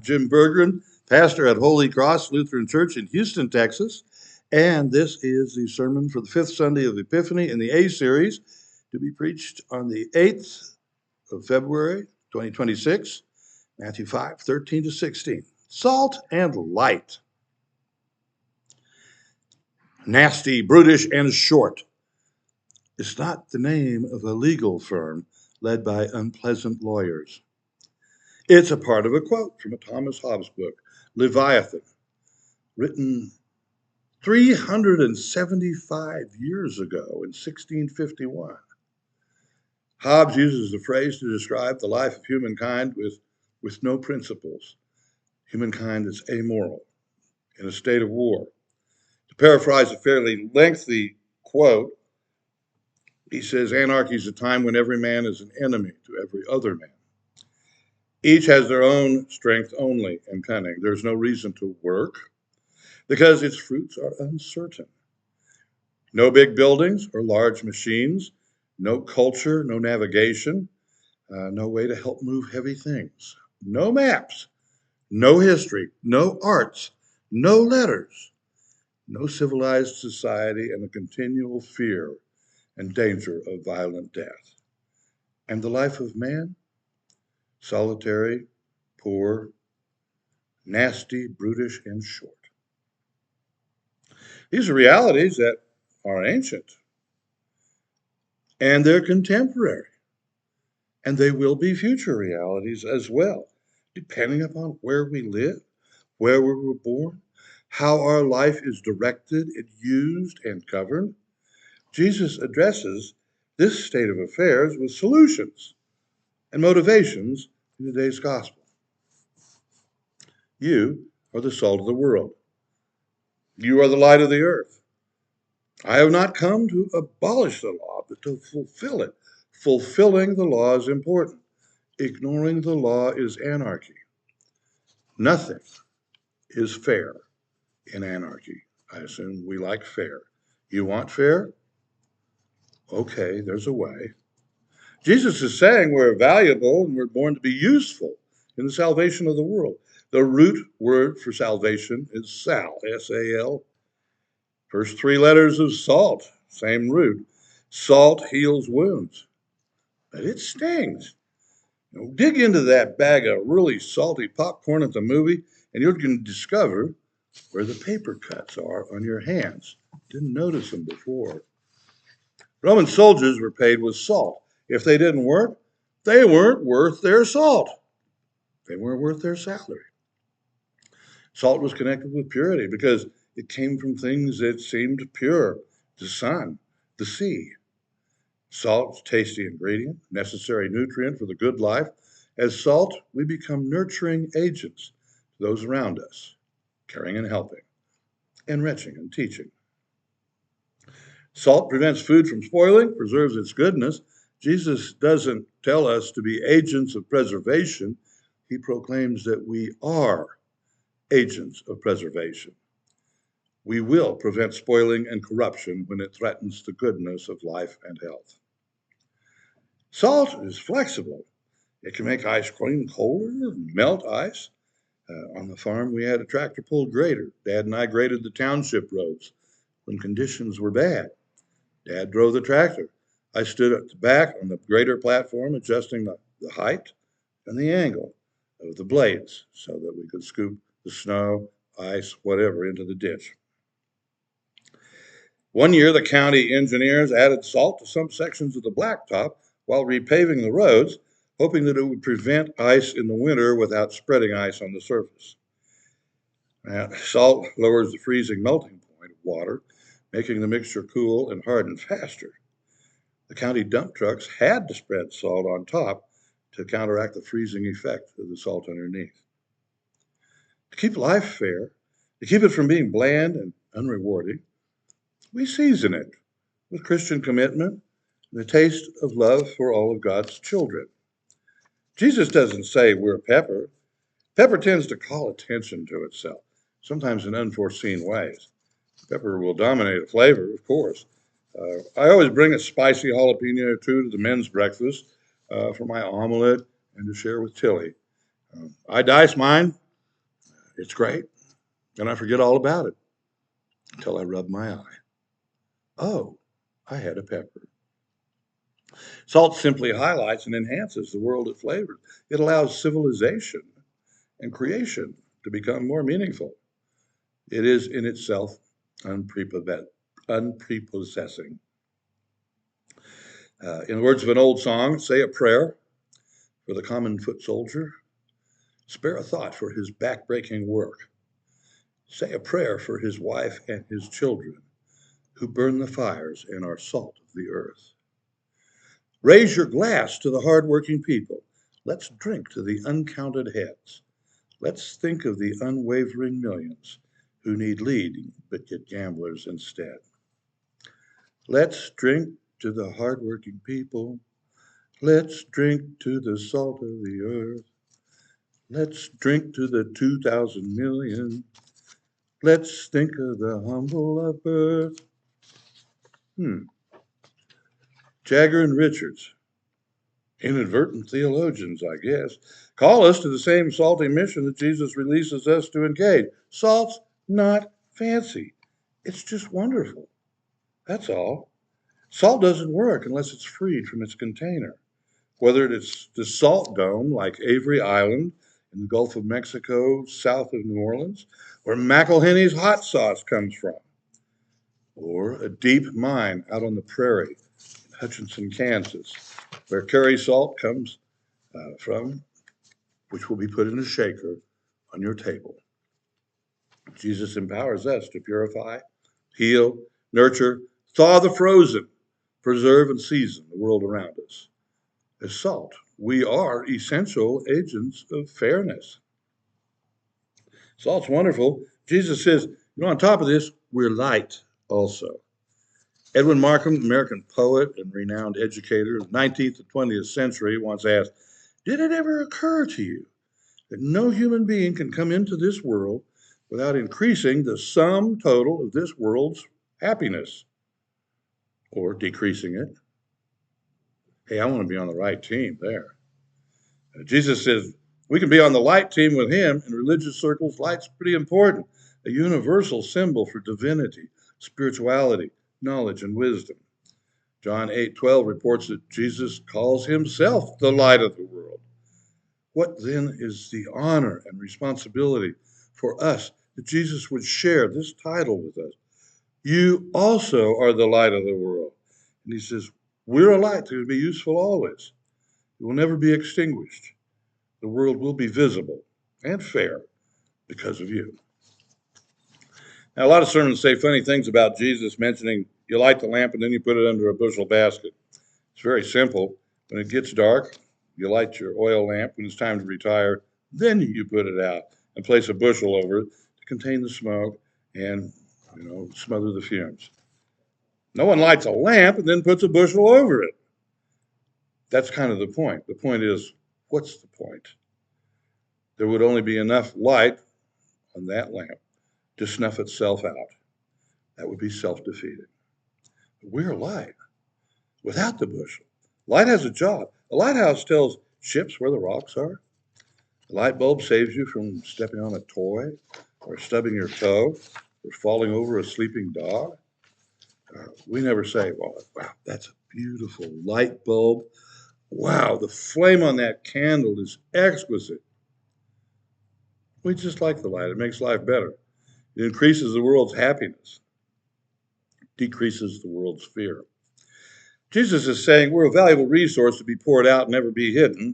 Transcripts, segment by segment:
Jim Berggren, pastor at Holy Cross Lutheran Church in Houston, Texas. And this is the sermon for the fifth Sunday of Epiphany in the A series to be preached on the 8th of February, 2026, Matthew 5:13 to 16. Salt and light. Nasty, brutish, and short is not the name of a legal firm led by unpleasant lawyers. It's a part of a quote from a Thomas Hobbes book, Leviathan, written 375 years ago in 1651. Hobbes uses the phrase to describe the life of humankind with no principles. Humankind is amoral, in a state of war. To paraphrase a fairly lengthy quote, he says, anarchy is a time when every man is an enemy to every other man. Each has their own strength only and cunning. There's no reason to work because its fruits are uncertain. No big buildings or large machines, no culture, no navigation, no way to help move heavy things, no maps, no history, no arts, no letters, no civilized society, and a continual fear and danger of violent death. And the life of man? Solitary, poor, nasty, brutish, and short. These are realities that are ancient, and they're contemporary. And they will be future realities as well, depending upon where we live, where we were born, how our life is directed and used and governed. Jesus addresses this state of affairs with solutions and motivations in today's gospel. You are the salt of the world. You are the light of the earth. I have not come to abolish the law, but to fulfill it. Fulfilling the law is important. Ignoring the law is anarchy. Nothing is fair in anarchy. I assume we like fair. You want fair? Okay, there's a way. Jesus is saying we're valuable and we're born to be useful in the salvation of the world. The root word for salvation is sal, S-A-L. First three letters of salt, same root. Salt heals wounds, but it stings. Dig into that bag of really salty popcorn at the movie, and you're going to discover where the paper cuts are on your hands. Didn't notice them before. Roman soldiers were paid with salt. If they didn't work, they weren't worth their salt. They weren't worth their salary. Salt was connected with purity because it came from things that seemed pure: the sun, the sea. Salt's tasty ingredient, necessary nutrient for the good life. As salt, we become nurturing agents to those around us, caring and helping, enriching and teaching. Salt prevents food from spoiling, preserves its goodness. Jesus doesn't tell us to be agents of preservation. He proclaims that we are agents of preservation. We will prevent spoiling and corruption when it threatens the goodness of life and health. Salt is flexible. It can make ice cream colder and melt ice. On the farm, we had a tractor pull grader. Dad and I graded the township roads when conditions were bad. Dad drove the tractor. I stood at the back on the grader platform, adjusting the height and the angle of the blades so that we could scoop the snow, ice, whatever into the ditch. One year, the county engineers added salt to some sections of the blacktop while repaving the roads, hoping that it would prevent ice in the winter without spreading ice on the surface. Now, salt lowers the freezing melting point of water, making the mixture cool and harden faster. The county dump trucks had to spread salt on top to counteract the freezing effect of the salt underneath. To keep life fair, to keep it from being bland and unrewarding, we season it with Christian commitment and the taste of love for all of God's children. Jesus doesn't say we're pepper. Pepper tends to call attention to itself, sometimes in unforeseen ways. Pepper will dominate a flavor, of course. I always bring a spicy jalapeno or two to the men's breakfast for my omelet and to share with Tilly. I dice mine It's great, and I forget all about it until I rub my eye. Oh, I had a pepper. Salt simply highlights and enhances the world of flavor. It allows civilization and creation to become more meaningful. It is in itself unprepossessing. In the words of an old song, say a prayer for the common foot soldier, spare a thought for his back-breaking work, say a prayer for his wife and his children who burn the fires and are salt of the earth. Raise your glass to the hard-working people. Let's drink to the uncounted heads. Let's think of the unwavering millions who need leading but get gamblers instead. Let's drink to the hard-working people. Let's drink to the salt of the earth. Let's drink to the 2,000 million. Let's think of the humble of birth. Jagger and Richards, inadvertent theologians, I guess, call us to the same salty mission that Jesus releases us to engage. Salt's not fancy. It's just wonderful. That's all. Salt doesn't work unless it's freed from its container. Whether it's the salt dome like Avery Island in the Gulf of Mexico, south of New Orleans, where McElhenney's hot sauce comes from, or a deep mine out on the prairie in Hutchinson, Kansas, where Kerry salt comes from, which will be put in a shaker on your table. Jesus empowers us to purify, heal, nurture, thaw the frozen, preserve and season the world around us. As salt, we are essential agents of fairness. Salt's wonderful. Jesus says, on top of this, we're light also. Edwin Markham, American poet and renowned educator of the 19th and 20th century, once asked, did it ever occur to you that no human being can come into this world without increasing the sum total of this world's happiness or decreasing it? Hey, I want to be on the right team there. Jesus says we can be on the light team with him. In religious circles, light's pretty important, a universal symbol for divinity, spirituality, knowledge, and wisdom. John 8:12 reports that Jesus calls himself the light of the world. What then is the honor and responsibility for us that Jesus would share this title with us? You also are the light of the world. And he says, we're a light that will be useful always. It will never be extinguished. The world will be visible and fair because of you. Now, a lot of sermons say funny things about Jesus, mentioning you light the lamp and then you put it under a bushel basket. It's very simple. When it gets dark, you light your oil lamp. When it's time to retire, then you put it out and place a bushel over it to contain the smoke and, smother the fumes. No one lights a lamp and then puts a bushel over it. That's kind of the point. The point is, what's the point? There would only be enough light on that lamp to snuff itself out. That would be self-defeating. We're light without the bushel. Light has a job. A lighthouse tells ships where the rocks are. A light bulb saves you from stepping on a toy or stubbing your toe or falling over a sleeping dog. We never say, well, wow, that's a beautiful light bulb. Wow, the flame on that candle is exquisite. We just like the light. It makes life better. It increases the world's happiness, decreases the world's fear. Jesus is saying we're a valuable resource to be poured out and never be hidden.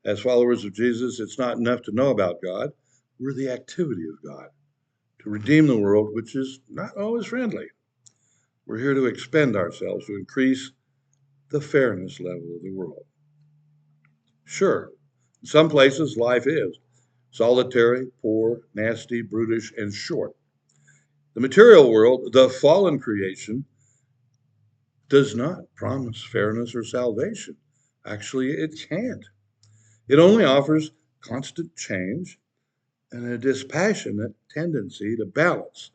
As followers of Jesus, it's not enough to know about God. We're the activity of God to redeem the world, which is not always friendly. We're here to expend ourselves to increase the fairness level of the world. Sure, in some places life is solitary, poor, nasty, brutish, and short. The material world, the fallen creation, does not promise fairness or salvation. Actually, it can't. It only offers constant change and a dispassionate tendency to balance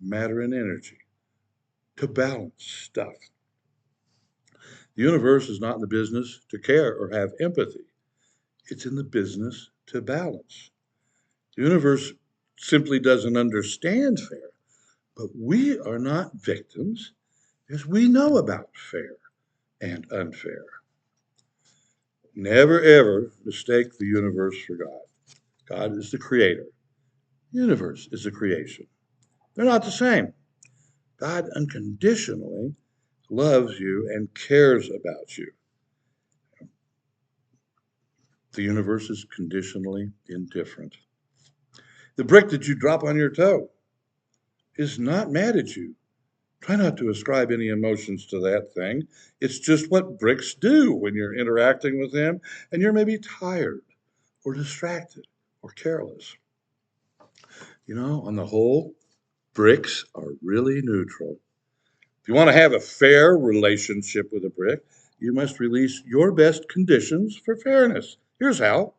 matter and energy, to balance stuff. The universe is not in the business to care or have empathy. It's in the business to balance. The universe simply doesn't understand fair. But we are not victims because we know about fair and unfair. Never ever mistake the universe for God. God is the creator. The universe is a creation. They're not the same. God unconditionally loves you and cares about you. The universe is conditionally indifferent. The brick that you drop on your toe is not mad at you. Try not to ascribe any emotions to that thing. It's just what bricks do when you're interacting with them and you're maybe tired or distracted or careless. On the whole, bricks are really neutral. If you want to have a fair relationship with a brick, you must release your best conditions for fairness. Here's how.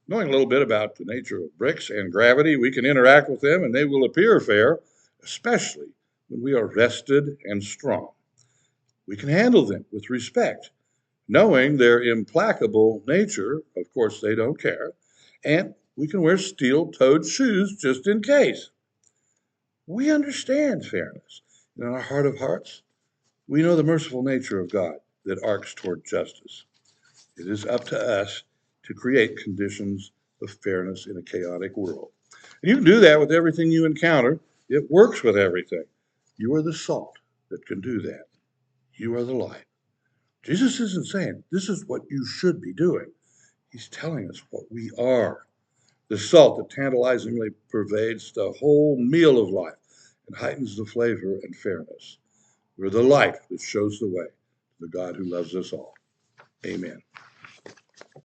Knowing a little bit about the nature of bricks and gravity, we can interact with them and they will appear fair, especially when we are rested and strong. We can handle them with respect, knowing their implacable nature. Of course, they don't care. And we can wear steel toed shoes just in case. We understand fairness. In our heart of hearts, we know the merciful nature of God that arcs toward justice. It is up to us to create conditions of fairness in a chaotic world. And you can do that with everything you encounter. It works with everything. You are the salt that can do that. You are the light. Jesus isn't saying this is what you should be doing. He's telling us what we are. The salt that tantalizingly pervades the whole meal of life and heightens the flavor and fairness. We're the light that shows the way to the God who loves us all. Amen.